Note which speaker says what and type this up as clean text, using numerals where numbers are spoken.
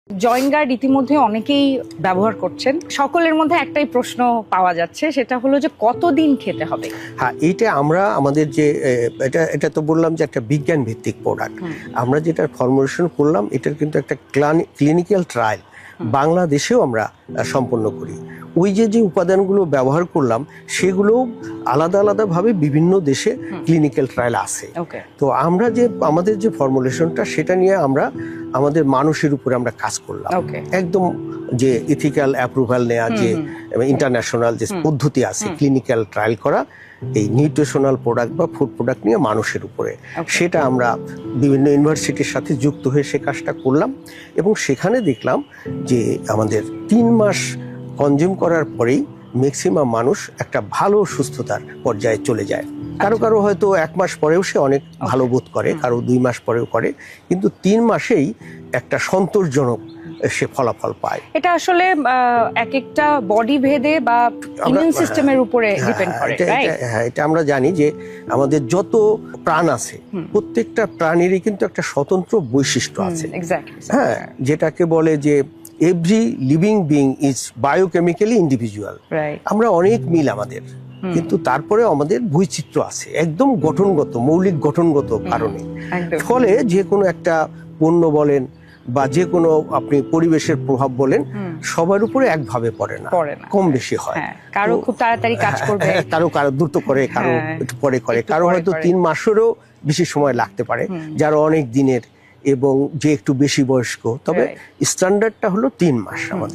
Speaker 1: Join guard ইতিমধ্যে অনেকেই ব্যবহার করছেন, সকলের মধ্যে একটাই প্রশ্ন পাওয়া যাচ্ছে, সেটা হলো যে কতদিন খেতে হবে।
Speaker 2: হ্যাঁ, এইটা আমরা আমাদের যে এটা তো বললাম যে একটা বিজ্ঞান ভিত্তিক প্রোডাক্ট। আমরা যেটা ফর্মুলেশন করলাম এটার কিন্তু একটা ক্লিনিক্যাল ট্রায়াল বাংলাদেশেও আমরা সম্পন্ন করি। ওই যে উপাদানগুলো ব্যবহার করলাম সেগুলো আলাদা আলাদাভাবে বিভিন্ন দেশে ক্লিনিক্যাল ট্রায়াল আছে। তো আমরা যে আমাদের যে ফর্মুলেশনটা সেটা নিয়ে আমরা আমাদের মানুষের উপরে আমরা কাজ করলাম, একদম যে ইথিক্যাল অ্যাপ্রুভাল নেওয়া, যে ইন্টারন্যাশনাল যে পদ্ধতি আছে ক্লিনিক্যাল ট্রায়াল করা এই নিউট্রিশনাল প্রোডাক্ট বা ফুড প্রোডাক্ট নিয়ে মানুষের উপরে, সেটা আমরা বিভিন্ন ইউনিভার্সিটির সাথে যুক্ত হয়ে সে কাজটা করলাম। এবং সেখানে দেখলাম যে আমাদের 3 মাস কনজিউম করার পরেই ম্যাক্সিমাম মানুষ একটা ভালো সুস্থতার পর্যায়ে চলে যায়। কারো কারো হয়তো 1 মাস পরেও সে অনেক ভালো বোধ করে, কারো 2 মাস পরেও করে, কিন্তু 3 মাসেই একটা সন্তোষজনক সে ফলাফল পায়।
Speaker 1: এটা আসলে এক একটা বডি ভেদে বা ইমিউন সিস্টেমের উপরে ডিপেন্ড করে, রাইট?
Speaker 2: হ্যাঁ, এটা আমরা জানি যে আমাদের যত প্রাণ আছে প্রত্যেকটা প্রাণীরই কিন্তু একটা স্বতন্ত্র বৈশিষ্ট্য আছে। হ্যাঁ, যেটাকে বলে যে every living being is biochemically individual. আমরা অনেক মিল আমাদের, কিন্তু তারপরে আমাদের বৈচিত্র্য আছে একদম গঠনগত, মৌলিক গঠনগত কারণে। ফলে যে কোনো একটা পণ্য বলেন বা যে কোনো আপনি পরিবেশের প্রভাব বলেন, সবার উপরে একভাবে পড়ে না, কম বেশি হয়।
Speaker 1: কারো খুব তাড়াতাড়ি কাজ করবে,
Speaker 2: কারো দ্রুত করে, কারো একটু পরে করে, কারো হয়তো 3 মাসেরও বেশি সময় লাগতে পারে, যারা অনেক দিনের এবং যে একটু বেশি বয়স্ক। তবে স্ট্যান্ডার্ডটা হলো 3 মাস আমাদের।